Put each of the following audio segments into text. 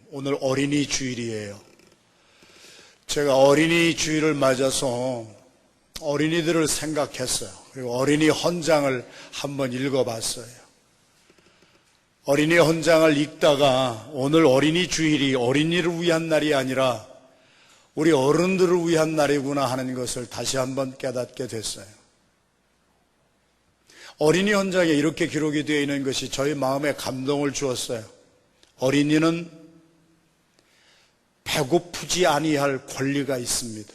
오늘 어린이 주일이에요. 제가 어린이 주일을 맞아서 어린이들을 생각했어요. 그리고 어린이 헌장을 한번 읽어봤어요. 어린이 헌장을 읽다가 오늘 어린이 주일이 어린이를 위한 날이 아니라 우리 어른들을 위한 날이구나 하는 것을 다시 한번 깨닫게 됐어요. 어린이 헌장에 이렇게 기록이 되어 있는 것이 저희 마음에 감동을 주었어요. 어린이는 배고프지 아니할 권리가 있습니다.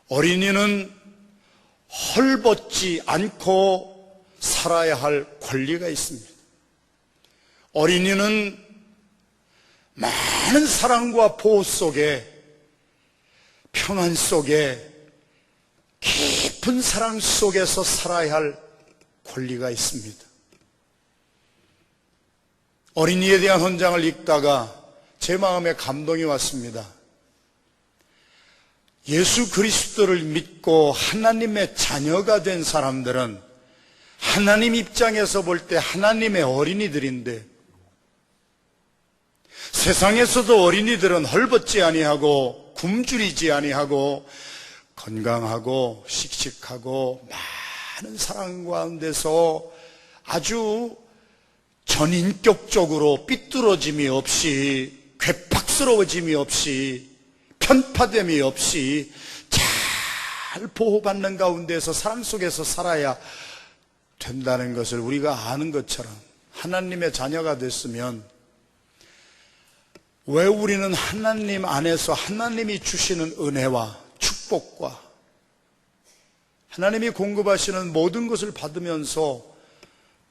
어린이는 헐벗지 않고 살아야 할 권리가 있습니다. 어린이는 많은 사랑과 보호 속에, 평안 속에, 깊은 사랑 속에서 살아야 할 권리가 있습니다. 어린이에 대한 헌장을 읽다가 제 마음에 감동이 왔습니다. 예수 그리스도를 믿고 하나님의 자녀가 된 사람들은 하나님 입장에서 볼 때 하나님의 어린이들인데, 세상에서도 어린이들은 헐벗지 아니하고 굶주리지 아니하고 건강하고 씩씩하고 많은 사랑 가운데서 아주 전인격적으로 삐뚤어짐이 없이, 괴팍스러워짐이 없이, 편파됨이 없이 잘 보호받는 가운데서 사랑 속에서 살아야 된다는 것을 우리가 아는 것처럼, 하나님의 자녀가 됐으면 왜 우리는 하나님 안에서 하나님이 주시는 은혜와 축복과 하나님이 공급하시는 모든 것을 받으면서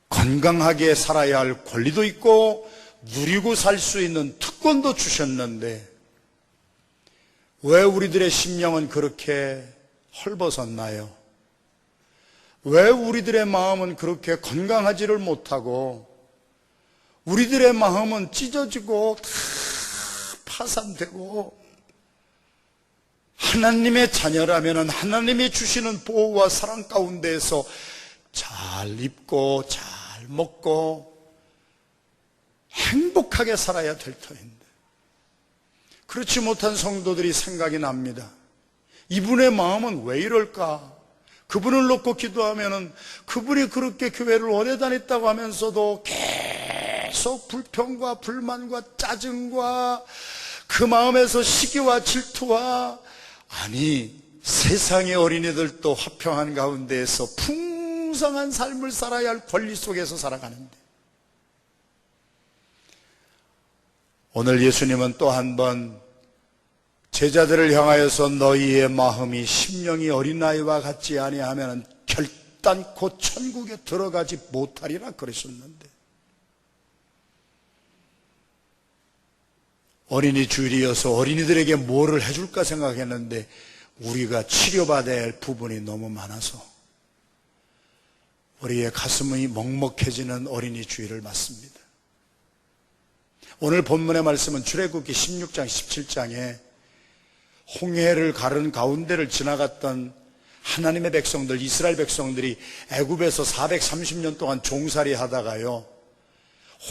건강하게 살아야 할 권리도 있고 누리고 살 수 있는 특권도 주셨는데 왜 우리들의 심령은 그렇게 헐벗었나요? 왜 우리들의 마음은 그렇게 건강하지를 못하고 우리들의 마음은 찢어지고 다 파산되고, 하나님의 자녀라면 하나님이 주시는 보호와 사랑 가운데에서 잘 입고 잘 먹고 행복하게 살아야 될 터인데, 그렇지 못한 성도들이 생각이 납니다. 이분의 마음은 왜 이럴까? 그분을 놓고 기도하면은 그분이 그렇게 교회를 오래 다녔다고 하면서도 계속 불평과 불만과 짜증과 그 마음에서 시기와 질투와, 아니 세상의 어린이들도 화평한 가운데에서 풍성한 삶을 살아야 할 권리 속에서 살아가는데, 오늘 예수님은 또 한 번 제자들을 향하여서 너희의 마음이 심령이 어린아이와 같지 아니하면 결단코 천국에 들어가지 못하리라 그러셨는데, 어린이 주일이어서 어린이들에게 뭐를 해줄까 생각했는데 우리가 치료받아야 할 부분이 너무 많아서 우리의 가슴이 먹먹해지는 어린이 주일을 맞습니다. 오늘 본문의 말씀은 출애굽기 16장 17장에 홍해를 가른 가운데를 지나갔던 하나님의 백성들, 이스라엘 백성들이 애굽에서 430년 동안 종살이 하다가요,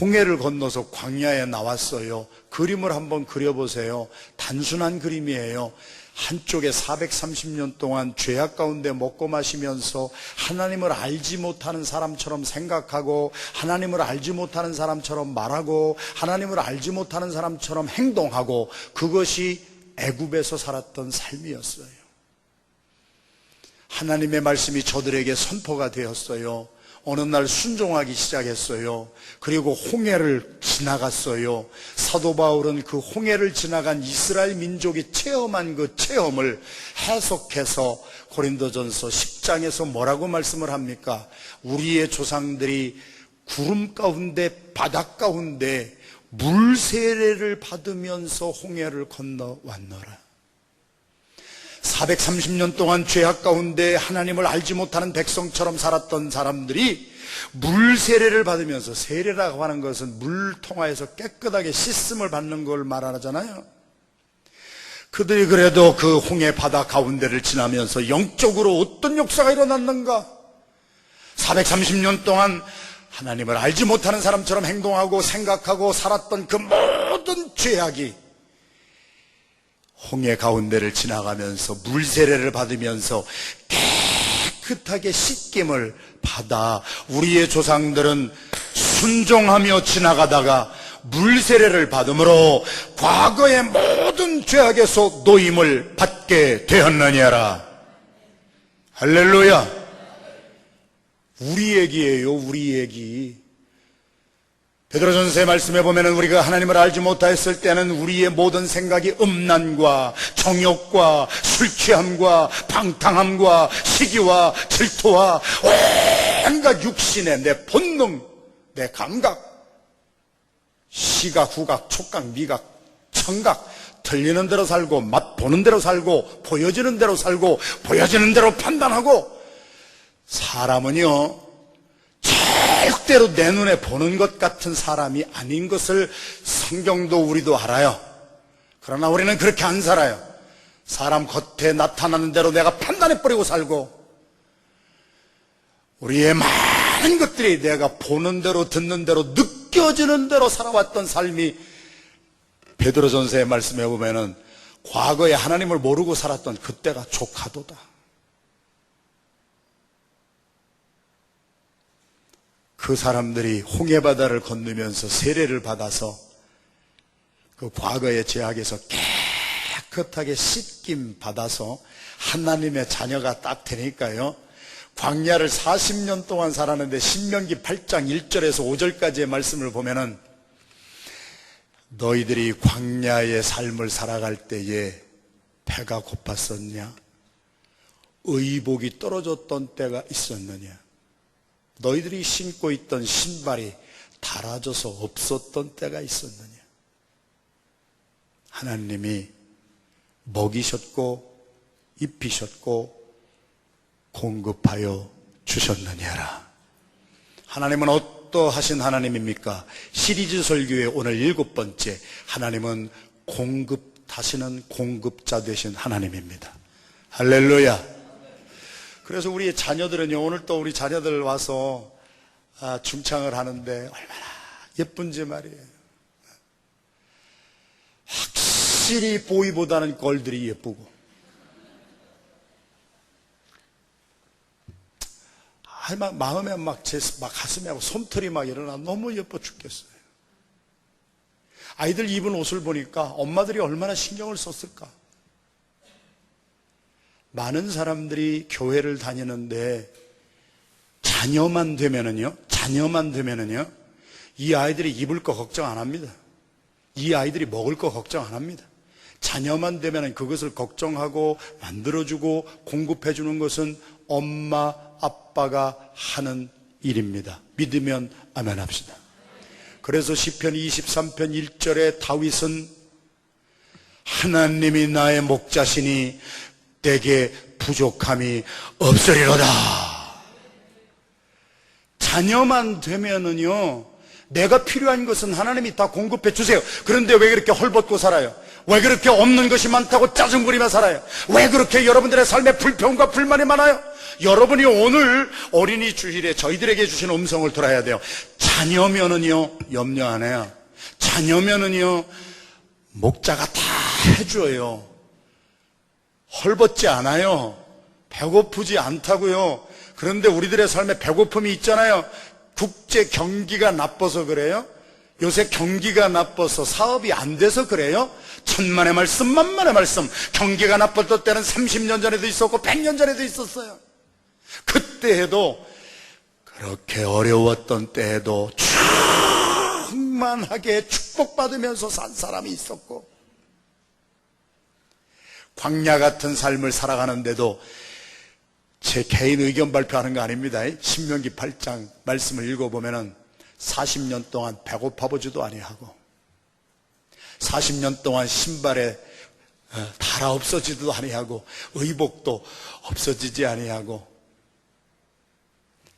홍해를 건너서 광야에 나왔어요. 그림을 한번 그려보세요. 단순한 그림이에요. 한쪽에 430년 동안 죄악 가운데 먹고 마시면서 하나님을 알지 못하는 사람처럼 생각하고, 하나님을 알지 못하는 사람처럼 말하고, 하나님을 알지 못하는 사람처럼 행동하고, 그것이 애굽에서 살았던 삶이었어요. 하나님의 말씀이 저들에게 선포가 되었어요. 어느 날 순종하기 시작했어요. 그리고 홍해를 지나갔어요. 사도 바울은 그 홍해를 지나간 이스라엘 민족이 체험한 그 체험을 해석해서 고린도전서 10장에서 뭐라고 말씀을 합니까? 우리의 조상들이 구름 가운데, 바닷 가운데 물 세례를 받으면서 홍해를 건너왔노라. 430년 동안 죄악 가운데 하나님을 알지 못하는 백성처럼 살았던 사람들이 물 세례를 받으면서, 세례라고 하는 것은 물 통하여서 깨끗하게 씻음을 받는 걸 말하잖아요. 그들이 그래도 그 홍해 바다 가운데를 지나면서 영적으로 어떤 역사가 일어났는가? 430년 동안 하나님을 알지 못하는 사람처럼 행동하고 생각하고 살았던 그 모든 모든 죄악이 홍해 가운데를 지나가면서 물세례를 받으면서 깨끗하게 씻김을 받아 우리의 조상들은 순종하며 지나가다가 물세례를 받음으로 과거의 모든 죄악에서 노임을 받게 되었느니라. 할렐루야. 우리 얘기예요, 우리 얘기. 베드로전서의 말씀에 보면은 우리가 하나님을 알지 못하였을 때는 우리의 모든 생각이 음란과 정욕과 술취함과 방탕함과 시기와 질투와 온갖 육신의 내 본능, 내 감각, 시각, 후각, 촉각, 미각, 청각, 들리는 대로 살고 맛보는 대로 살고 보여지는 대로 살고 보여지는 대로 판단하고, 사람은요 절대로 내 눈에 보는 것 같은 사람이 아닌 것을 성경도 우리도 알아요. 그러나 우리는 그렇게 안 살아요. 사람 겉에 나타나는 대로 내가 판단해버리고 살고, 우리의 많은 것들이 내가 보는 대로 듣는 대로 느껴지는 대로 살아왔던 삶이, 베드로전서의 말씀에 보면은 과거에 하나님을 모르고 살았던 그때가 조카도다. 그 사람들이 홍해바다를 건너면서 세례를 받아서 그 과거의 죄악에서 깨끗하게 씻김 받아서 하나님의 자녀가 딱 되니까요, 광야를 40년 동안 살았는데 신명기 8장 1절에서 5절까지의 말씀을 보면은 너희들이 광야의 삶을 살아갈 때에 배가 고팠었냐? 의복이 떨어졌던 때가 있었느냐? 너희들이 신고 있던 신발이 닳아져서 없었던 때가 있었느냐? 하나님이 먹이셨고 입히셨고 공급하여 주셨느냐라. 하나님은 어떠하신 하나님입니까? 시리즈 설교의 오늘 7번째, 하나님은 공급하시는 공급자 되신 하나님입니다. 할렐루야. 그래서 우리 자녀들은요, 오늘 또 우리 자녀들 와서 중창을 하는데 얼마나 예쁜지 말이에요. 확실히 보이보다는 걸들이 예쁘고, 마음에 막 가슴에 하고 솜털이 막 일어나 너무 예뻐 죽겠어요. 아이들 입은 옷을 보니까 엄마들이 얼마나 신경을 썼을까. 많은 사람들이 교회를 다니는데 자녀만 되면은요, 이 아이들이 입을 거 걱정 안 합니다. 이 아이들이 먹을 거 걱정 안 합니다. 자녀만 되면은 그것을 걱정하고 만들어주고 공급해주는 것은 엄마, 아빠가 하는 일입니다. 믿으면 아멘 합시다. 그래서 시편 23편 1절에 다윗은 하나님이 나의 목자시니 내게 부족함이 없으리로다. 자녀만 되면은요, 내가 필요한 것은 하나님이 다 공급해 주세요. 그런데 왜 그렇게 헐벗고 살아요? 왜 그렇게 없는 것이 많다고 짜증부리며 살아요? 왜 그렇게 여러분들의 삶에 불평과 불만이 많아요? 여러분이 오늘 어린이 주일에 저희들에게 주신 음성을 들어야 돼요. 자녀면은요, 염려 안 해요. 자녀면은요, 목자가 다 해줘요. 헐벗지 않아요. 배고프지 않다고요. 그런데 우리들의 삶에 배고픔이 있잖아요. 국제 경기가 나빠서 그래요? 요새 경기가 나빠서 사업이 안 돼서 그래요? 천만의 말씀, 만만의 말씀. 경기가 나빴던 때는 30년 전에도 있었고 100년 전에도 있었어요. 그때 해도, 그렇게 어려웠던 때에도 충만하게 축복받으면서 산 사람이 있었고, 광야 같은 삶을 살아가는데도, 제 개인 의견 발표하는 거 아닙니다. 신명기 8장 말씀을 읽어보면은 40년 동안 배고파 보지도 아니하고, 40년 동안 신발에 달아 없어지지도 아니하고, 의복도 없어지지 아니하고,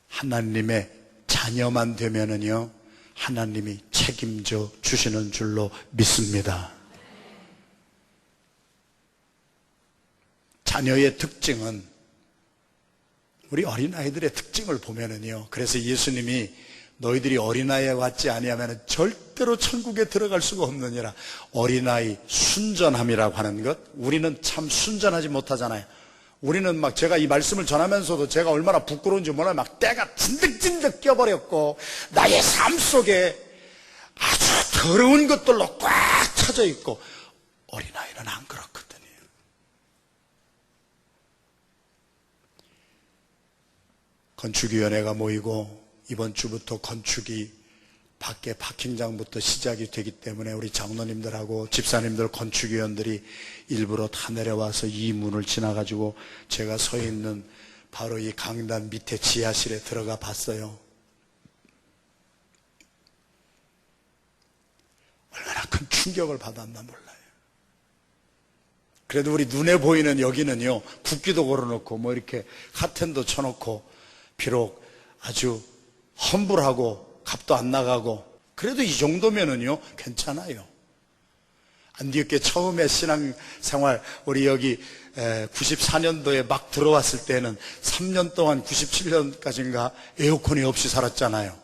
하나님의 자녀만 되면은요, 하나님이 책임져 주시는 줄로 믿습니다. 자녀의 특징은, 우리 어린아이들의 특징을 보면은요, 그래서 예수님이 너희들이 어린아이에 왔지 아니하면 절대로 천국에 들어갈 수가 없느니라. 어린아이 순전함이라고 하는 것, 우리는 참 순전하지 못하잖아요. 우리는 막 제가 이 말씀을 전하면서도 제가 얼마나 부끄러운지 몰라요. 막 때가 진득진득 껴버렸고 나의 삶 속에 아주 더러운 것들로 꽉 차져 있고, 어린아이는 안 그렇거든요. 건축위원회가 모이고 이번 주부터 건축이 밖에 파킹장부터 시작이 되기 때문에 우리 장로님들하고 집사님들, 건축위원들이 일부러 다 내려와서 이 문을 지나가지고 제가 서 있는 바로 이 강단 밑에 지하실에 들어가 봤어요. 얼마나 큰 충격을 받았나 몰라요. 그래도 우리 눈에 보이는 여기는요, 국기도 걸어놓고 뭐 이렇게 카텐도 쳐놓고 비록 아주 험불하고 값도 안 나가고, 그래도 이 정도면은요 괜찮아요. 안디옥교회 처음에 신앙생활 우리 여기 94년도에 막 들어왔을 때는 3년 동안 97년까지인가 에어컨이 없이 살았잖아요.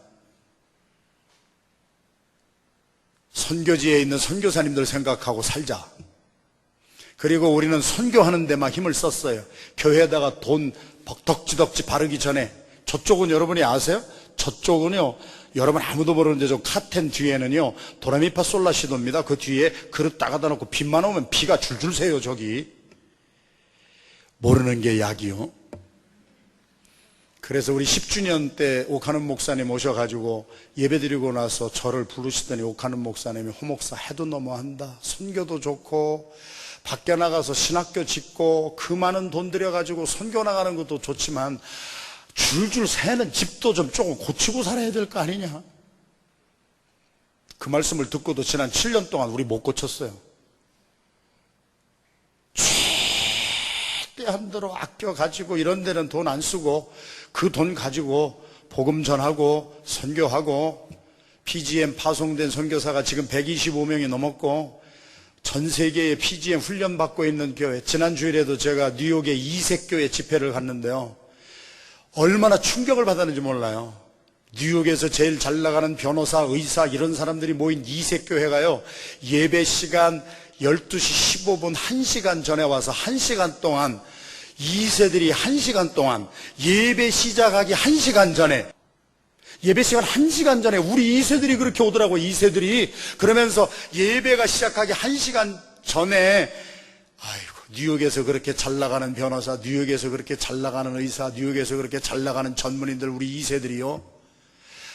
선교지에 있는 선교사님들 생각하고 살자. 그리고 우리는 선교하는 데만 힘을 썼어요. 교회에다가 돈 덕지덕지 바르기 전에. 저쪽은 여러분이 아세요? 저쪽은요, 여러분 아무도 모르는데 저 카텐 뒤에는요 도레미파 솔라시도입니다. 그 뒤에 그릇 따가다 놓고 비만 오면 비가 줄줄 새요. 저기 모르는 게 약이요. 그래서 우리 10주년 때 오카는 목사님 오셔가지고 예배드리고 나서 저를 부르시더니, 오카는 목사님이 호목사 해도 너무한다, 선교도 좋고 밖에 나가서 신학교 짓고 그 많은 돈 들여가지고 선교 나가는 것도 좋지만 줄줄 새는 집도 좀 조금 고치고 살아야 될 거 아니냐. 그 말씀을 듣고도 지난 7년 동안 우리 못 고쳤어요. 최대한 대로 아껴가지고 이런 데는 돈 안 쓰고 그 돈 가지고 복음 전하고 선교하고, PGM 파송된 선교사가 지금 125명이 넘었고 전 세계에 PGM 훈련 받고 있는 교회, 지난 주일에도 제가 뉴욕의 이색교회 집회를 갔는데요, 얼마나 충격을 받았는지 몰라요. 뉴욕에서 제일 잘 나가는 변호사, 의사 이런 사람들이 모인 이색교회가요, 예배 시간 12시 15분 1시간 전에 와서 1시간 동안, 2세들이 1시간 동안 예배 시작하기 1시간 전에, 예배 시간 1시간 전에 우리 2세들이 그렇게 오더라고. 2세들이 그러면서 예배가 시작하기 1시간 전에, 아이고, 뉴욕에서 그렇게 잘 나가는 변호사, 뉴욕에서 그렇게 잘 나가는 의사, 뉴욕에서 그렇게 잘 나가는 전문인들, 우리 2세들이요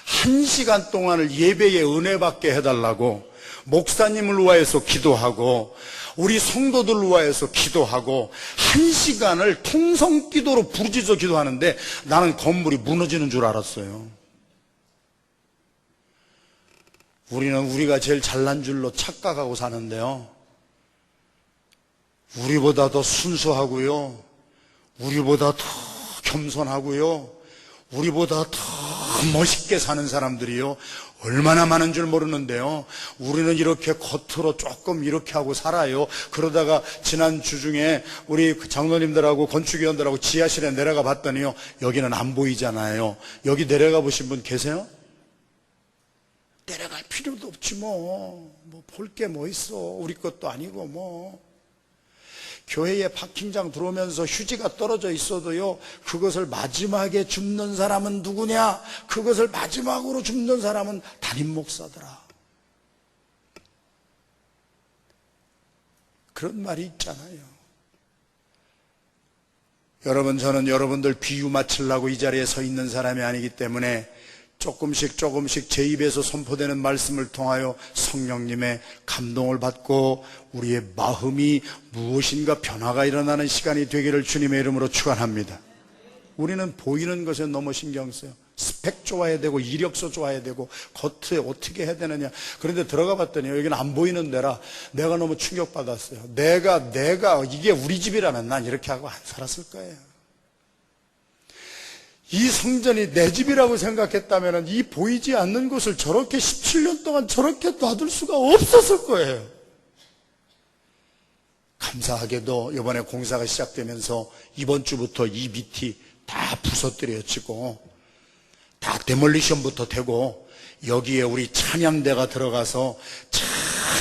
1시간 동안을 예배에 은혜 받게 해달라고 목사님을 위하여서 기도하고 우리 성도들을 위하여서 기도하고 1시간을 통성기도로 부르짖어 기도하는데 나는 건물이 무너지는 줄 알았어요. 우리는 우리가 제일 잘난 줄로 착각하고 사는데요, 우리보다 더 순수하고요, 우리보다 더 겸손하고요, 우리보다 더 멋있게 사는 사람들이요 얼마나 많은 줄 모르는데요, 우리는 이렇게 겉으로 조금 이렇게 하고 살아요. 그러다가 지난 주 중에 우리 장로님들하고 건축위원들하고 지하실에 내려가 봤더니요, 여기는 안 보이잖아요. 여기 내려가 보신 분 계세요? 내려갈 필요도 없지 뭐 볼 게 뭐 있어. 우리 것도 아니고 뭐. 교회에 파킹장 들어오면서 휴지가 떨어져 있어도요, 그것을 마지막에 줍는 사람은 누구냐? 그것을 마지막으로 줍는 사람은 담임 목사더라. 그런 말이 있잖아요. 여러분, 저는 여러분들 비유 맞추려고 이 자리에 서 있는 사람이 아니기 때문에 조금씩 제 입에서 선포되는 말씀을 통하여 성령님의 감동을 받고 우리의 마음이 무엇인가 변화가 일어나는 시간이 되기를 주님의 이름으로 축원합니다. 우리는 보이는 것에 너무 신경 써요. 스펙 좋아야 되고 이력서 좋아야 되고 겉에 어떻게 해야 되느냐. 그런데 들어가 봤더니 여기는 안 보이는 데라 내가 너무 충격받았어요. 내가 이게 우리 집이라면 난 이렇게 하고 안 살았을 거예요. 이 성전이 내 집이라고 생각했다면 이 보이지 않는 곳을 저렇게 17년 동안 저렇게 놔둘 수가 없었을 거예요. 감사하게도 이번에 공사가 시작되면서 이번 주부터 이 밑이 다 부서뜨려지고 다 데몰리션부터 되고 여기에 우리 찬양대가 들어가서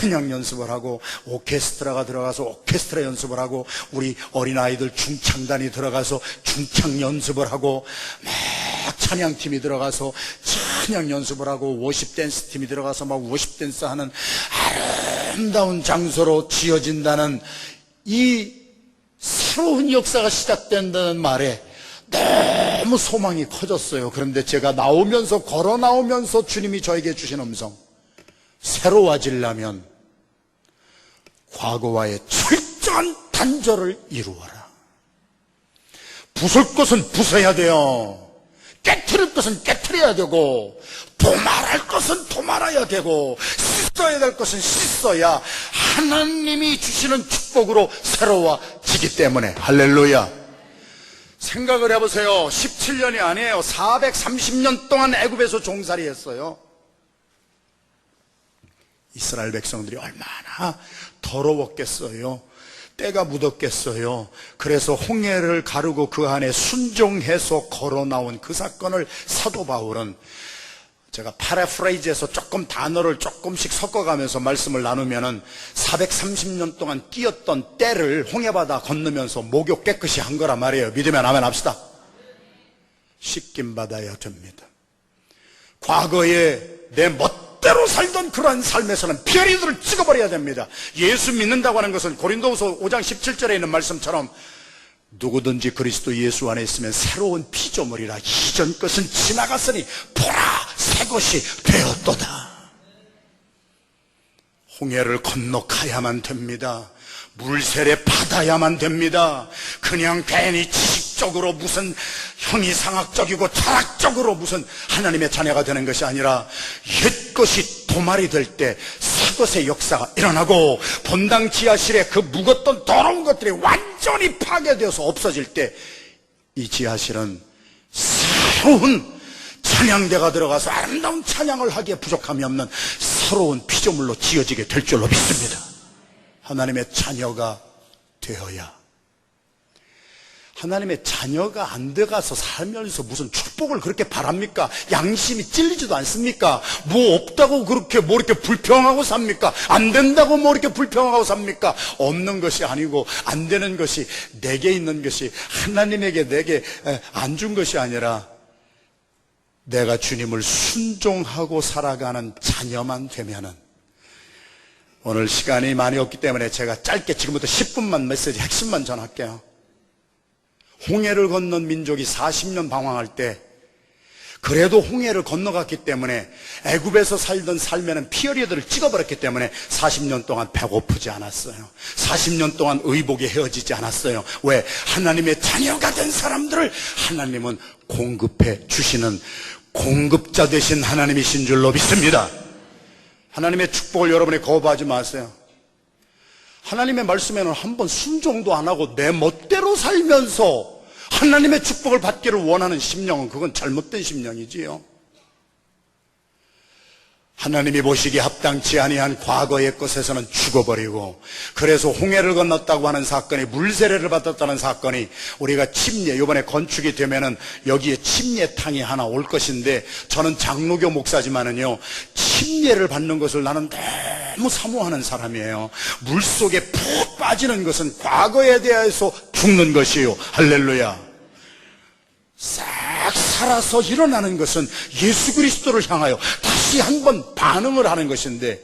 찬양 연습을 하고 오케스트라가 들어가서 오케스트라 연습을 하고 우리 어린아이들 중창단이 들어가서 중창 연습을 하고 막 찬양팀이 들어가서 찬양 연습을 하고 워십 댄스 팀이 들어가서 막 워십 댄스 하는 아름다운 장소로 지어진다는 이 새로운 역사가 시작된다는 말에 너무 소망이 커졌어요. 그런데 제가 걸어 나오면서 주님이 저에게 주신 음성, 새로워지려면 과거와의 철저한 단절을 이루어라. 부술 것은 부숴야 돼요. 깨트릴 것은 깨트려야 되고, 도말할 것은 도말해야 되고, 씻어야 될 것은 씻어야 하나님이 주시는 축복으로 새로워지기 때문에. 할렐루야. 생각을 해보세요. 17년이 아니에요. 430년 동안 애굽에서 종살이 했어요. 이스라엘 백성들이 얼마나 더러웠겠어요. 때가 묻었겠어요. 그래서 홍해를 가르고 그 안에 순종해서 걸어 나온 그 사건을 사도 바울은, 제가 파라프레이즈해서 조금 단어를 조금씩 섞어가면서 말씀을 나누면은 430년 동안 끼었던 때를 홍해바다 건너면서 목욕 깨끗이 한 거란 말이에요. 믿으면 아멘 합시다. 씻김 받아야 됩니다. 과거에 내 멋대로 살던 그러한 삶에서는 피어리들을 찍어버려야 됩니다. 예수 믿는다고 하는 것은 고린도후서 5장 17절에 있는 말씀처럼 누구든지 그리스도 예수 안에 있으면 새로운 피조물이라. 이전 것은 지나갔으니 보라 새 것이 되었도다. 홍해를 건너가야만 됩니다. 물세례 받아야만 됩니다. 그냥 괜히 지식적으로 무슨 형이상학적이고 철학적으로 무슨 하나님의 자녀가 되는 것이 아니라 옛 것이 도말이 될 때 새 것의 역사가 일어나고 본당 지하실에 그 묵었던 더러운 것들이 완전히 파괴되어서 없어질 때 이 지하실은 새로운 찬양대가 들어가서 아름다운 찬양을 하기에 부족함이 없는 새로운 피조물로 지어지게 될 줄로 믿습니다. 하나님의 자녀가 되어야. 하나님의 자녀가 안 돼가서 살면서 무슨 축복을 그렇게 바랍니까? 양심이 찔리지도 않습니까? 뭐 없다고 그렇게 뭐 이렇게 불평하고 삽니까? 안 된다고 뭐 이렇게 불평하고 삽니까? 없는 것이 아니고 안 되는 것이 내게 있는 것이 하나님에게 내게 안 준 것이 아니라 내가 주님을 순종하고 살아가는 자녀만 되면은, 오늘 시간이 많이 없기 때문에 제가 짧게 지금부터 10분만 메시지 핵심만 전할게요. 홍해를 건넌 민족이 40년 방황할 때 그래도 홍해를 건너갔기 때문에 애굽에서 살던 삶에는 피어리들을 찍어버렸기 때문에 40년 동안 배고프지 않았어요. 40년 동안 의복이 헤어지지 않았어요. 왜? 하나님의 자녀가 된 사람들을 하나님은 공급해 주시는 공급자 되신 하나님이신 줄로 믿습니다. 하나님의 축복을 여러분이 거부하지 마세요. 하나님의 말씀에는 한번 순종도 안 하고 내 멋대로 살면서 하나님의 축복을 받기를 원하는 심령은 그건 잘못된 심령이지요. 하나님이 보시기에 합당치 아니한 과거의 것에서는 죽어버리고, 그래서 홍해를 건넜다고 하는 사건이, 물세례를 받았다는 사건이, 우리가 침례, 이번에 건축이 되면은 여기에 침례탕이 하나 올 것인데, 저는 장로교 목사지만은요, 침례를 받는 것을 나는 너무 사모하는 사람이에요. 물속에 푹 빠지는 것은 과거에 대해서 죽는 것이에요. 할렐루야. 싹 살아서 일어나는 것은 예수 그리스도를 향하여 다시 한번 반응을 하는 것인데,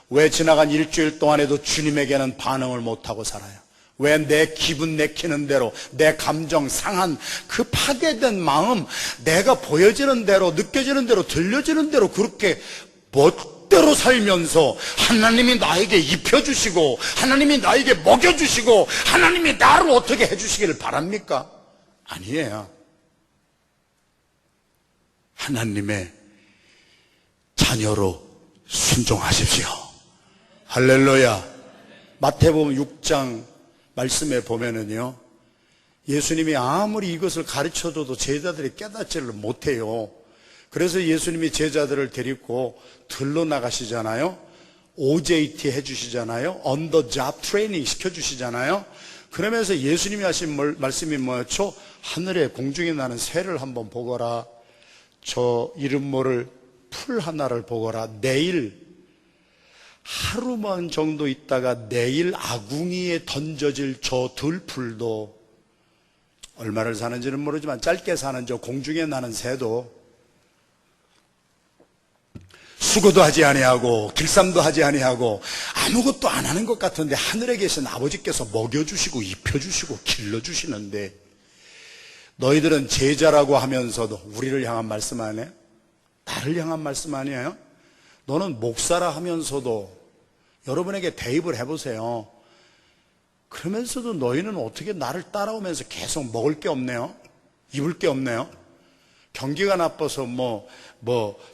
왜 지나간 일주일 동안에도 주님에게는 반응을 못하고 살아요? 왜 내 기분 내키는 대로, 내 감정 상한 그 파괴된 마음, 내가 보여지는 대로, 느껴지는 대로, 들려지는 대로 그렇게 멋대로 살면서 하나님이 나에게 입혀주시고 하나님이 나에게 먹여주시고 하나님이 나를 어떻게 해주시기를 바랍니까? 아니에요. 하나님의 자녀로 순종하십시오. 할렐루야. 마태복음 6장 말씀에 보면은요, 예수님이 아무리 이것을 가르쳐줘도 제자들이 깨닫지를 못해요. 그래서 예수님이 제자들을 데리고 들러 나가시잖아요. OJT 해주시잖아요. On the job training 시켜주시잖아요. 그러면서 예수님이 하신 말씀이 뭐였죠? 하늘에 공중에 나는 새를 한번 보거라. 저 이름 모를 풀 하나를 보거라. 내일 하루만 정도 있다가 내일 아궁이에 던져질 저 들풀도 얼마를 사는지는 모르지만 짧게 사는 저 공중에 나는 새도 수고도 하지 아니하고 길쌈도 하지 아니하고 아무것도 안 하는 것 같은데 하늘에 계신 아버지께서 먹여주시고 입혀주시고 길러주시는데 너희들은 제자라고 하면서도 우리를 향한 말씀 안 해? 나를 향한 말씀 아니에요? 너는 목사라 하면서도 여러분에게 대입을 해보세요. 그러면서도 너희는 어떻게 나를 따라오면서 계속 먹을 게 없네요? 입을 게 없네요? 경기가 나빠서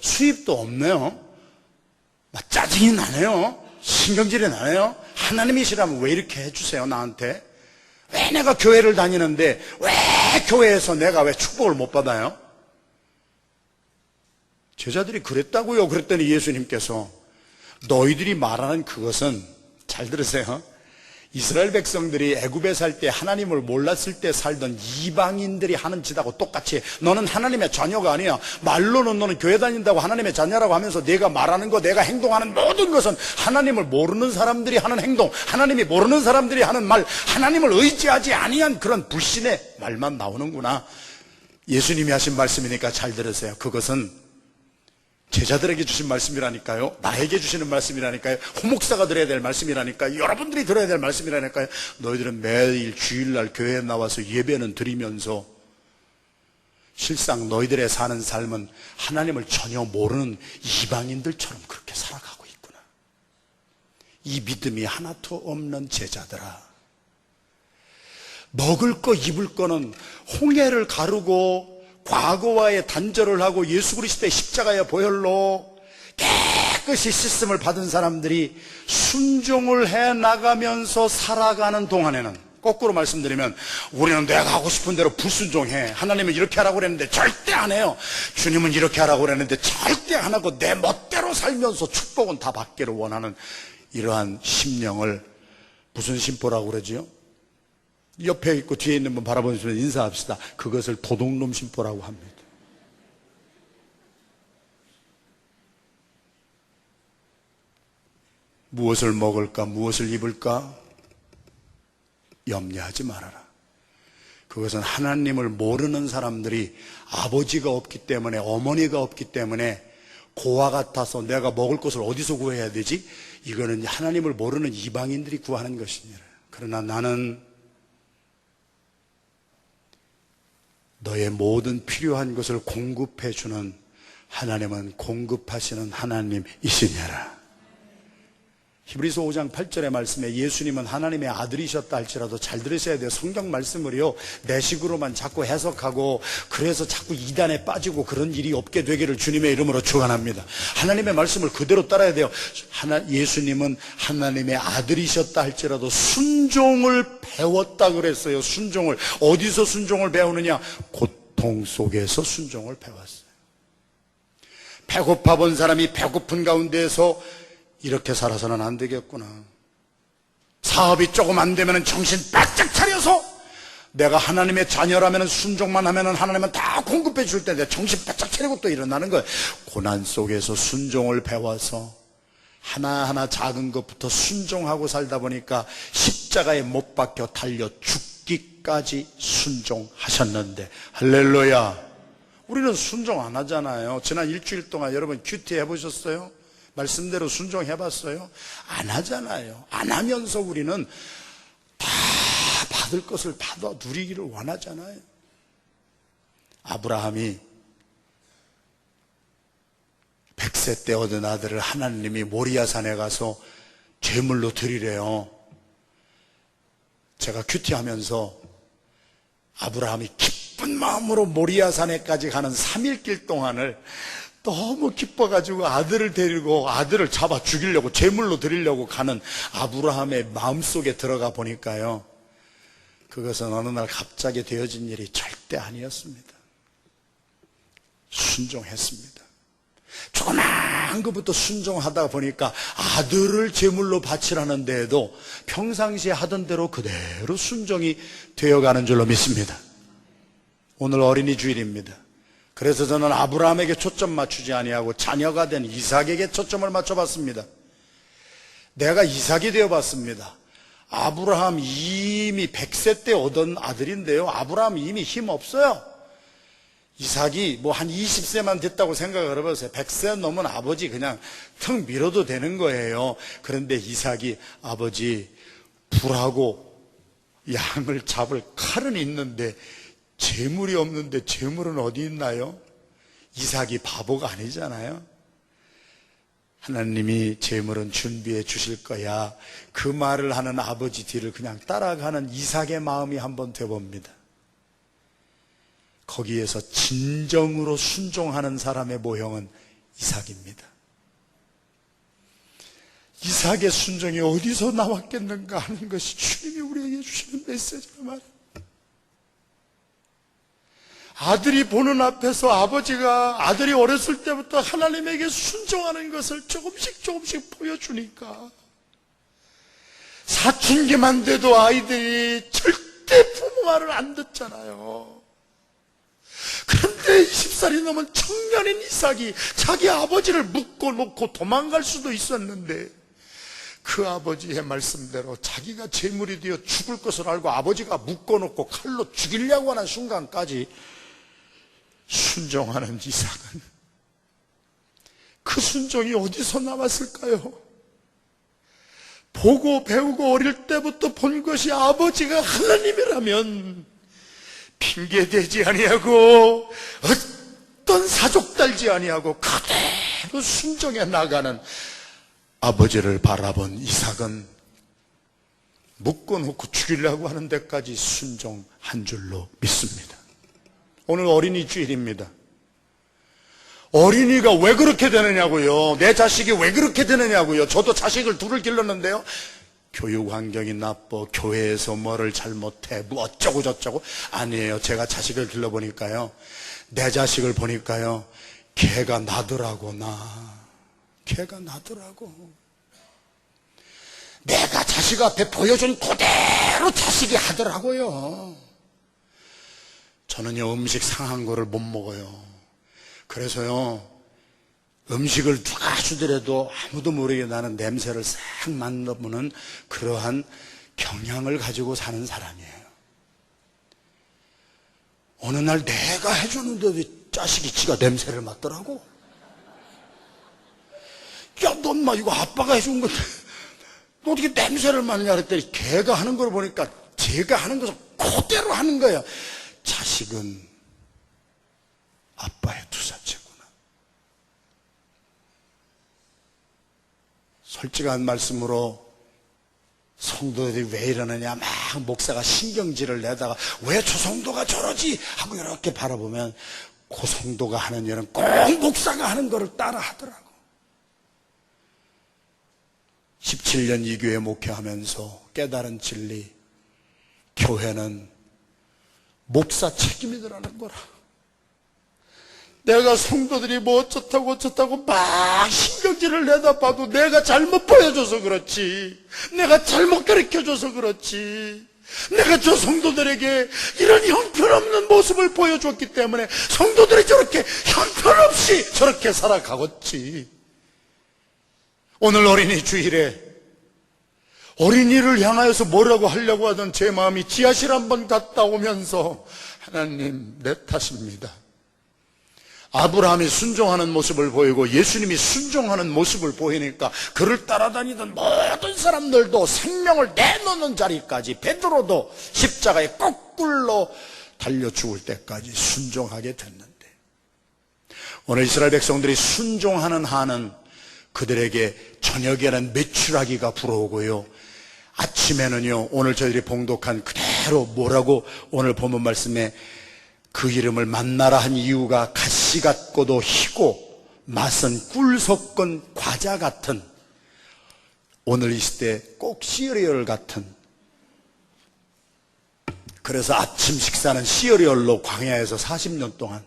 수입도 없네요? 짜증이 나네요? 신경질이 나네요? 하나님이시라면 왜 이렇게 해주세요, 나한테? 왜 내가 교회를 다니는데 왜 교회에서 내가 왜 축복을 못 받아요? 제자들이 그랬다고요. 그랬더니 예수님께서 너희들이 말하는 그것은, 잘 들으세요, 이스라엘 백성들이 애굽에 살 때 하나님을 몰랐을 때 살던 이방인들이 하는 짓하고 똑같이 너는 하나님의 자녀가 아니야. 말로는 너는 교회 다닌다고 하나님의 자녀라고 하면서 내가 말하는 거, 내가 행동하는 모든 것은 하나님을 모르는 사람들이 하는 행동, 하나님이 모르는 사람들이 하는 말, 하나님을 의지하지 아니한 그런 불신의 말만 나오는구나. 예수님이 하신 말씀이니까 잘 들으세요. 그것은 제자들에게 주신 말씀이라니까요. 나에게 주시는 말씀이라니까요. 호목사가 들어야 될 말씀이라니까요. 여러분들이 들어야 될 말씀이라니까요. 너희들은 매일 주일날 교회에 나와서 예배는 드리면서 실상 너희들의 사는 삶은 하나님을 전혀 모르는 이방인들처럼 그렇게 살아가고 있구나. 이 믿음이 하나도 없는 제자들아, 먹을 거 입을 거는 홍해를 가르고 과거와의 단절을 하고 예수 그리스도의 십자가의 보혈로 깨끗이 씻음을 받은 사람들이 순종을 해나가면서 살아가는 동안에는, 거꾸로 말씀드리면 우리는 내가 하고 싶은 대로 불순종해. 하나님은 이렇게 하라고 그랬는데 절대 안 해요. 주님은 이렇게 하라고 그랬는데 절대 안 하고 내 멋대로 살면서 축복은 다 받기를 원하는 이러한 심령을 무슨 심보라고 그러지요? 옆에 있고 뒤에 있는 분 바라보면서 인사합시다. 그것을 도둑놈 심보라고 합니다. 무엇을 먹을까, 무엇을 입을까 염려하지 말아라. 그것은 하나님을 모르는 사람들이 아버지가 없기 때문에, 어머니가 없기 때문에 고와 같아서 내가 먹을 것을 어디서 구해야 되지? 이거는 하나님을 모르는 이방인들이 구하는 것이니라. 그러나 나는 너의 모든 필요한 것을 공급해 주는 하나님은 공급하시는 하나님이시니라. 히브리서 5장 8절의 말씀에 예수님은 하나님의 아들이셨다 할지라도 잘 들으셔야 돼요. 성경 말씀을요 내 식으로만 자꾸 해석하고 그래서 자꾸 이단에 빠지고 그런 일이 없게 되기를 주님의 이름으로 축원합니다. 하나님의 말씀을 그대로 따라야 돼요. 예수님은 하나님의 아들이셨다 할지라도 순종을 배웠다 그랬어요. 순종을. 어디서 순종을 배우느냐? 고통 속에서 순종을 배웠어요. 배고파 본 사람이 배고픈 가운데에서 이렇게 살아서는 안 되겠구나. 사업이 조금 안 되면 정신 바짝 차려서 내가 하나님의 자녀라면 순종만 하면 하나님은 다 공급해 줄 텐데 정신 바짝 차리고 또 일어나는 거예요. 고난 속에서 순종을 배워서 하나하나 작은 것부터 순종하고 살다 보니까 십자가에 못 박혀 달려 죽기까지 순종하셨는데, 할렐루야. 우리는 순종 안 하잖아요. 지난 일주일 동안 여러분 큐티 해보셨어요? 말씀대로 순종해봤어요? 안 하잖아요. 안 하면서 우리는 다 받을 것을 받아 누리기를 원하잖아요. 아브라함이 100세 때 얻은 아들을 하나님이 모리아산에 가서 제물로 드리래요. 제가 큐티하면서 아브라함이 기쁜 마음으로 모리아산에까지 가는 3일 길 동안을 너무 기뻐가지고 아들을 데리고 아들을 잡아 죽이려고 제물로 드리려고 가는 아브라함의 마음속에 들어가 보니까요, 그것은 어느 날 갑자기 되어진 일이 절대 아니었습니다. 순종했습니다. 조그만 것부터 순종하다 보니까 아들을 제물로 바치라는 데에도 평상시에 하던 대로 그대로 순종이 되어가는 줄로 믿습니다. 오늘 어린이 주일입니다. 그래서 저는 아브라함에게 초점 맞추지 아니하고 자녀가 된 이삭에게 초점을 맞춰봤습니다. 내가 이삭이 되어봤습니다. 아브라함 이미 100세 때 얻은 아들인데요, 아브라함 이미 힘 없어요. 이삭이 뭐 한 20세만 됐다고 생각을 해보세요. 100세 넘은 아버지 그냥 턱 밀어도 되는 거예요. 그런데 이삭이, 아버지, 불하고 양을 잡을 칼은 있는데 재물이 없는데 재물은 어디 있나요? 이삭이 바보가 아니잖아요. 하나님이 재물은 준비해 주실 거야. 그 말을 하는 아버지 뒤를 그냥 따라가는 이삭의 마음이 한번 돼봅니다. 거기에서 진정으로 순종하는 사람의 모형은 이삭입니다. 이삭의 순종이 어디서 나왔겠는가 하는 것이 주님이 우리에게 주시는 메시지가 말입니다. 아들이 보는 앞에서 아버지가 아들이 어렸을 때부터 하나님에게 순종하는 것을 조금씩 보여주니까 사춘기만 돼도 아이들이 절대 부모 말을 안 듣잖아요. 그런데 20살이 넘은 청년인 이삭이 자기 아버지를 묶어놓고 도망갈 수도 있었는데 그 아버지의 말씀대로 자기가 재물이 되어 죽을 것을 알고 아버지가 묶어놓고 칼로 죽이려고 하는 순간까지 순종하는 이삭은, 그 순종이 어디서 나왔을까요? 보고 배우고 어릴 때부터 본 것이 아버지가 하나님이라면 핑계대지 아니하고 어떤 사족 달지 아니하고 그대로 순종해 나가는 아버지를 바라본 이삭은 묶어놓고 죽이려고 하는 데까지 순종한 줄로 믿습니다. 오늘 어린이 주일입니다. 어린이가 왜 그렇게 되느냐고요. 내 자식이 왜 그렇게 되느냐고요. 저도 자식을 둘을 길렀는데요, 교육 환경이 나빠, 교회에서 뭐를 잘못해, 뭐 어쩌고 저쩌고. 아니에요. 제가 자식을 길러보니까요, 내 자식을 보니까요, 걔가 나더라고. 걔가 나더라고. 내가 자식 앞에 보여준 그대로 자식이 하더라고요. 저는요, 음식 상한 거를 못 먹어요. 그래서요, 음식을 누가 주더라도 아무도 모르게 나는 냄새를 싹 맡아보는 그러한 경향을 가지고 사는 사람이에요. 어느 날 내가 해줬는데 자식이 지가 냄새를 맡더라고. 야, 너 엄마 이거 아빠가 해준 건데 너 어떻게 냄새를 맡냐 그랬더니 걔가 하는 걸 보니까 제가 하는 것을 그대로 하는 거야. 자식은 아빠의 투사체구나. 솔직한 말씀으로 성도들이 왜 이러느냐, 막 목사가 신경질을 내다가 왜 저 성도가 저러지 하고 이렇게 바라보면 그 성도가 하는 일은 꼭 목사가 하는 거를 따라 하더라고. 17년 이 교회 목회하면서 깨달은 진리, 교회는 목사 책임이더라는 거라. 내가 성도들이 뭐 어쩌다고 막 신경질을 내다 봐도 내가 잘못 보여줘서 그렇지, 내가 잘못 가르쳐줘서 그렇지, 내가 저 성도들에게 이런 형편없는 모습을 보여줬기 때문에 성도들이 저렇게 형편없이 저렇게 살아가겠지. 오늘 어린이 주일에 어린이를 향하여서 뭐라고 하려고 하던 제 마음이 지하실 한번 갔다 오면서, 하나님, 내 탓입니다. 아브라함이 순종하는 모습을 보이고 예수님이 순종하는 모습을 보이니까 그를 따라다니던 모든 사람들도 생명을 내놓는 자리까지, 베드로도 십자가에 거꾸로 달려 죽을 때까지 순종하게 됐는데, 오늘 이스라엘 백성들이 순종하는 한은 그들에게 저녁에는 메추라기가 불어오고요, 아침에는요, 오늘 저희들이 봉독한 그대로 뭐라고 오늘 본문 말씀에 그 이름을 만나라 한 이유가 가시 같고도 희고 맛은 꿀 섞은 과자 같은, 오늘 이 시대 꼭 시리얼 같은, 그래서 아침 식사는 시리얼로 광야에서 40년 동안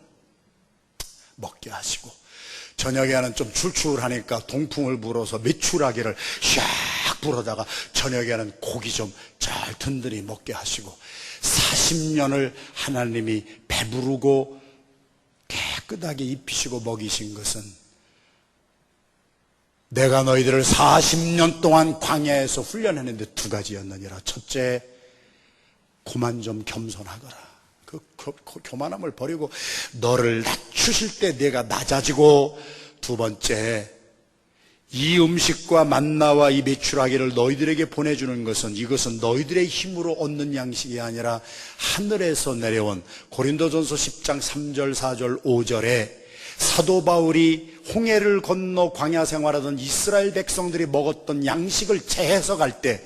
먹게 하시고, 저녁에는 좀 출출하니까 동풍을 불어서 메추라기를 샥 불어다가 저녁에는 고기 좀 잘 든든히 먹게 하시고, 40년을 하나님이 배부르고 깨끗하게 입히시고 먹이신 것은 내가 너희들을 40년 동안 광야에서 훈련했는데 두 가지였느니라. 첫째, 그만 좀 겸손하거라. 그 교만함을 버리고 너를 낮추실 때 내가 낮아지고, 두 번째, 이 음식과 만나와 이 메추라기를 너희들에게 보내주는 것은 이것은 너희들의 힘으로 얻는 양식이 아니라 하늘에서 내려온, 고린도전서 10장 3절 4절 5절에 사도 바울이 홍해를 건너 광야 생활하던 이스라엘 백성들이 먹었던 양식을 재해석할 때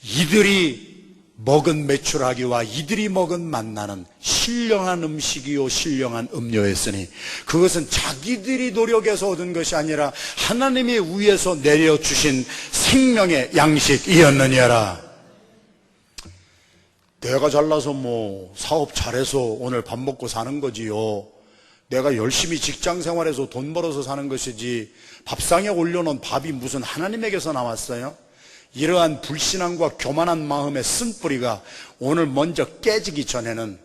이들이 먹은 메추라기와 이들이 먹은 만나는 신령한 음식이요 신령한 음료였으니 그것은 자기들이 노력해서 얻은 것이 아니라 하나님이 위에서 내려주신 생명의 양식이었느니라. 내가 잘나서 사업 잘해서 오늘 밥 먹고 사는 거지요. 내가 열심히 직장 생활해서 돈 벌어서 사는 것이지 밥상에 올려놓은 밥이 무슨 하나님에게서 나왔어요? 이러한 불신앙과 교만한 마음의 쓴뿌리가 오늘 먼저 깨지기 전에는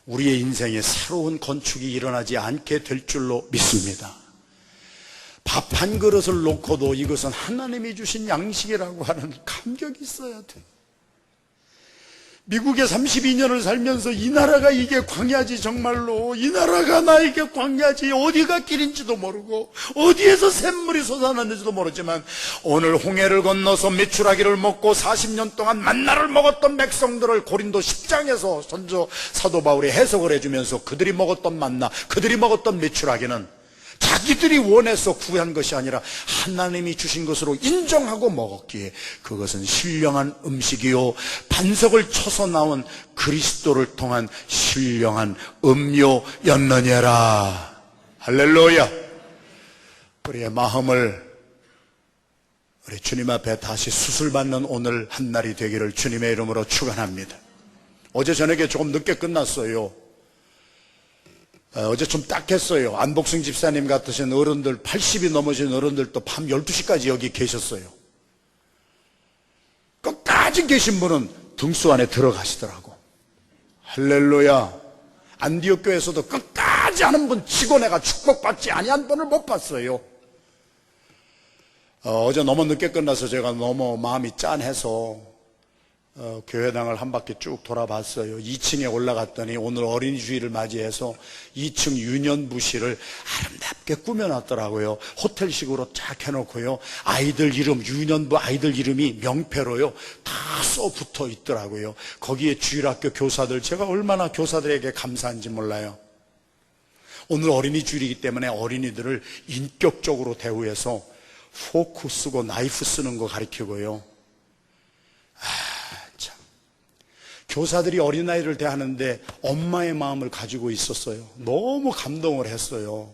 우리의 인생에 새로운 건축이 일어나지 않게 될 줄로 믿습니다. 밥 한 그릇을 놓고도 이것은 하나님이 주신 양식이라고 하는 감격이 있어야 돼. 미국에 32년을 살면서 이 나라가 이게 광야지, 정말로 이 나라가 나에게 광야지, 어디가 길인지도 모르고 어디에서 샘물이 솟아났는지도 모르지만 오늘 홍해를 건너서 메추라기를 먹고 40년 동안 만나를 먹었던 백성들을 고린도 10장에서 선조 사도 바울이 해석을 해주면서 그들이 먹었던 만나, 그들이 먹었던 메추라기는 자기들이 원해서 구한 것이 아니라 하나님이 주신 것으로 인정하고 먹었기에 그것은 신령한 음식이요 반석을 쳐서 나온 그리스도를 통한 신령한 음료였느니라. 할렐루야. 우리의 마음을 우리 주님 앞에 다시 수술받는 오늘 한날이 되기를 주님의 이름으로 축원합니다. 어제 저녁에 조금 늦게 끝났어요. 어제 좀 딱했어요. 안복승 집사님 같으신 어른들, 80이 넘으신 어른들도 밤 12시까지 여기 계셨어요. 끝까지 계신 분은 등수 안에 들어가시더라고. 할렐루야. 안디옥 교회에서도 끝까지 하는 분 치고 내가 축복받지 아니한 분을 못 봤어요. 어제 너무 늦게 끝나서 제가 너무 마음이 짠해서 교회당을 한 바퀴 쭉 돌아봤어요. 2층에 올라갔더니 오늘 어린이 주일을 맞이해서 2층 유년부실을 아름답게 꾸며놨더라고요. 호텔식으로 쫙 해놓고요. 아이들 이름, 유년부 아이들 이름이 명패로요 다 써붙어 있더라고요. 거기에 주일학교 교사들, 제가 얼마나 교사들에게 감사한지 몰라요. 오늘 어린이 주일이기 때문에 어린이들을 인격적으로 대우해서 포크 쓰고 나이프 쓰는 거 가르치고요. 교사들이 어린아이를 대하는데 엄마의 마음을 가지고 있었어요. 너무 감동을 했어요.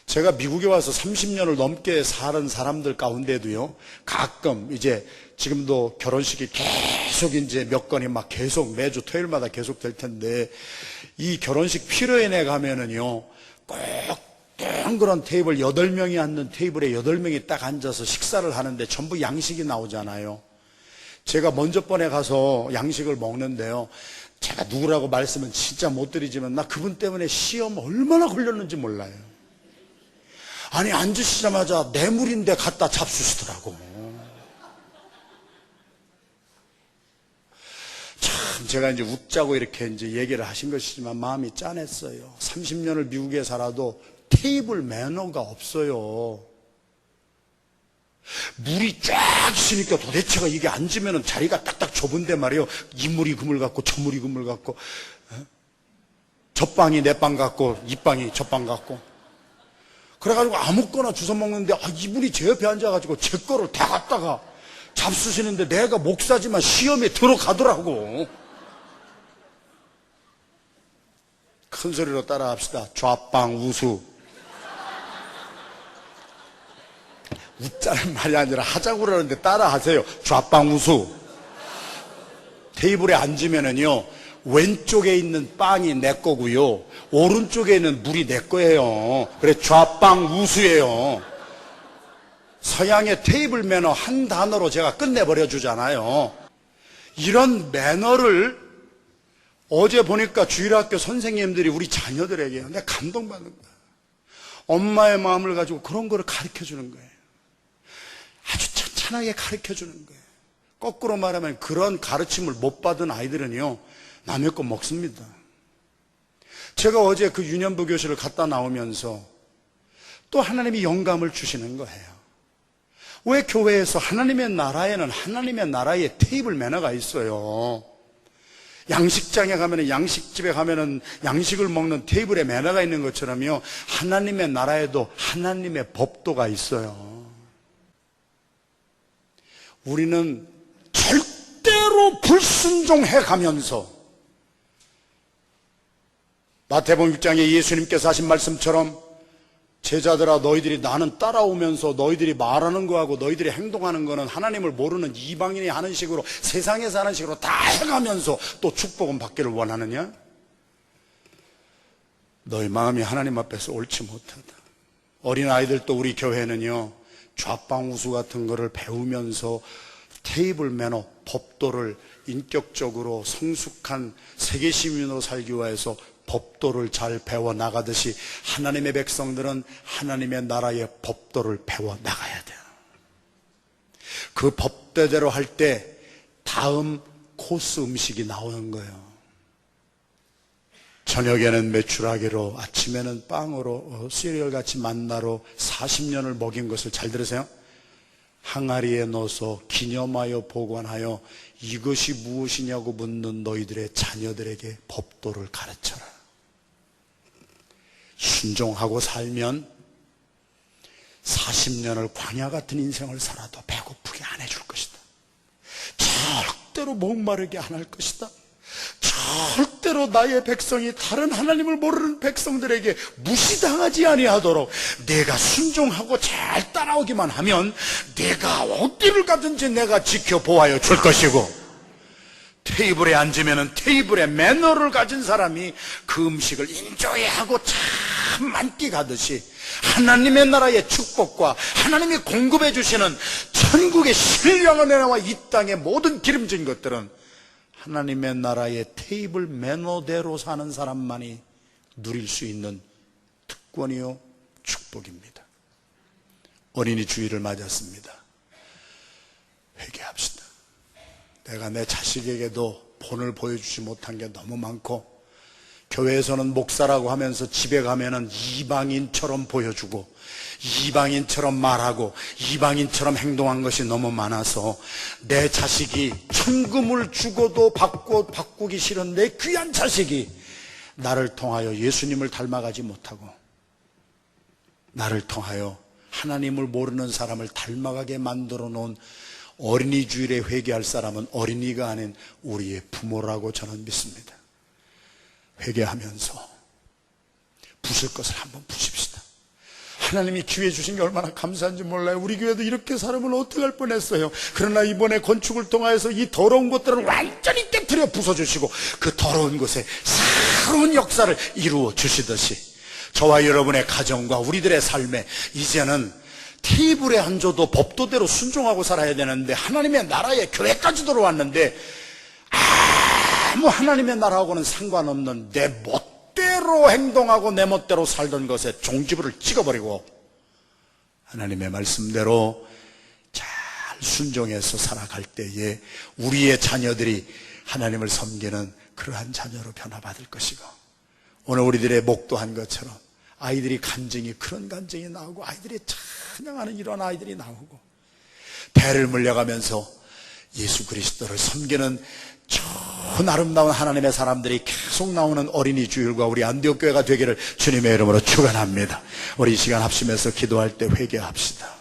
제가 미국에 와서 30년을 넘게 사는 사람들 가운데도요, 가끔 이제 지금도 결혼식이 계속 이제 몇 건이 막 계속 매주 토요일마다 계속 될 텐데, 이 결혼식披露宴에 가면은요, 꼭 동그란 테이블 8명이 앉는 테이블에 8명이 딱 앉아서 식사를 하는데 전부 양식이 나오잖아요. 제가 먼저 번에 가서 양식을 먹는데요, 제가 누구라고 말씀은 진짜 못 드리지만 나 그분 때문에 시험 얼마나 걸렸는지 몰라요. 아니 앉으시자마자 뇌물인데 갖다 잡수시더라고. 참 제가 이제 웃자고 이렇게 이제 얘기를 하신 것이지만 마음이 짠했어요. 30년을 미국에 살아도 테이블 매너가 없어요. 물이 쫙 있으니까 도대체가 이게 앉으면 자리가 딱딱 좁은데 말이에요. 이 물이 그 물 같고 저 물이 그 물 같고, 저 빵이 내 빵 같고 이 빵이 저 빵 같고, 그래가지고 아무거나 주워 먹는데 이분이 제 옆에 앉아가지고 제 거를 다 갖다가 잡수시는데 내가 목사지만 시험에 들어가더라고. 큰 소리로 따라 합시다. 좌빵 우수. 웃자는 말이 아니라 하자고 그러는데 따라 하세요. 좌빵 우수. 테이블에 앉으면은요, 왼쪽에 있는 빵이 내 거고요, 오른쪽에 있는 물이 내 거예요. 그래 좌빵 우수예요. 서양의 테이블 매너 한 단어로 제가 끝내버려 주잖아요. 이런 매너를 어제 보니까 주일학교 선생님들이 우리 자녀들에게 내가 감동받는 거야. 엄마의 마음을 가지고 그런 거를 가르쳐 주는 거예요. 아주 찬찬하게 가르쳐 주는 거예요. 거꾸로 말하면 그런 가르침을 못 받은 아이들은요, 남의 거 먹습니다. 제가 어제 그 유년부 교실을 갔다 나오면서 또 하나님이 영감을 주시는 거예요. 왜 교회에서 하나님의 나라에는 하나님의 나라의 테이블 매너가 있어요. 양식장에 가면은, 양식집에 가면은 양식을 먹는 테이블에 매너가 있는 것처럼요, 하나님의 나라에도 하나님의 법도가 있어요. 우리는 절대로 불순종해 가면서, 마태복음 6장에 예수님께서 하신 말씀처럼 제자들아, 너희들이 나는 따라오면서 너희들이 말하는 거하고 너희들이 행동하는 거는 하나님을 모르는 이방인이 하는 식으로, 세상에서 하는 식으로 다 해가면서 또 축복은 받기를 원하느냐? 너희 마음이 하나님 앞에서 옳지 못하다. 어린아이들도 우리 교회는요, 좌빵우수 같은 거를 배우면서 테이블 매너, 법도를 인격적으로 성숙한 세계시민으로 살기 위해서 법도를 잘 배워나가듯이 하나님의 백성들은 하나님의 나라의 법도를 배워나가야 돼요. 그 법대대로 할 때 다음 코스 음식이 나오는 거예요. 저녁에는 메추라기로, 아침에는 빵으로, 시리얼같이 만나로 40년을 먹인 것을, 잘 들으세요, 항아리에 넣어서 기념하여 보관하여 이것이 무엇이냐고 묻는 너희들의 자녀들에게 법도를 가르쳐라. 순종하고 살면 40년을 광야 같은 인생을 살아도 배고프게 안 해줄 것이다. 절대로 목마르게 안 할 것이다. 절대로 나의 백성이 다른 하나님을 모르는 백성들에게 무시당하지 아니하도록 내가 순종하고 잘 따라오기만 하면 내가 어디를 가든지 내가 지켜보아여 줄 것이고, 테이블에 앉으면 테이블에 매너를 가진 사람이 그 음식을 인조해하고 참 만끽하듯이 하나님의 나라의 축복과 하나님이 공급해 주시는 천국의 신령한 은혜와 이 땅의 모든 기름진 것들은 하나님의 나라의 테이블 매너대로 사는 사람만이 누릴 수 있는 특권이요 축복입니다. 어린이 주일을 맞았습니다. 회개합시다. 내가 내 자식에게도 본을 보여주지 못한 게 너무 많고, 교회에서는 목사라고 하면서 집에 가면은 이방인처럼 보여주고 이방인처럼 말하고 이방인처럼 행동한 것이 너무 많아서 내 자식이 천금을 주고도 바꾸기 싫은 내 귀한 자식이 나를 통하여 예수님을 닮아가지 못하고 나를 통하여 하나님을 모르는 사람을 닮아가게 만들어 놓은 어린이 주일에 회개할 사람은 어린이가 아닌 우리의 부모라고 저는 믿습니다. 회개하면서 부술 것을 한번 부십시다. 하나님이 기회 주신 게 얼마나 감사한지 몰라요. 우리 교회도 이렇게 살으면 어떡할 뻔했어요. 그러나 이번에 건축을 통하여서 이 더러운 것들을 완전히 깨트려 부숴주시고 그 더러운 곳에 새로운 역사를 이루어 주시듯이 저와 여러분의 가정과 우리들의 삶에 이제는 테이블에 앉아도 법도대로 순종하고 살아야 되는데, 하나님의 나라에 교회까지 들어왔는데 아무 하나님의 나라하고는 상관없는 내 멋대로 행동하고 내 멋대로 살던 것에 종지부를 찍어버리고 하나님의 말씀대로 잘 순종해서 살아갈 때에 우리의 자녀들이 하나님을 섬기는 그러한 자녀로 변화받을 것이고, 오늘 우리들의 목도한 것처럼 아이들이 간증이, 그런 간증이 나오고 아이들이 찬양하는 이런 아이들이 나오고, 배를 물려가면서 예수 그리스도를 섬기는 좋은 아름다운 하나님의 사람들이 계속 나오는 어린이 주일과 우리 안디옥 교회가 되기를 주님의 이름으로 축원합니다. 우리 이 시간 합심해서 기도할 때 회개합시다.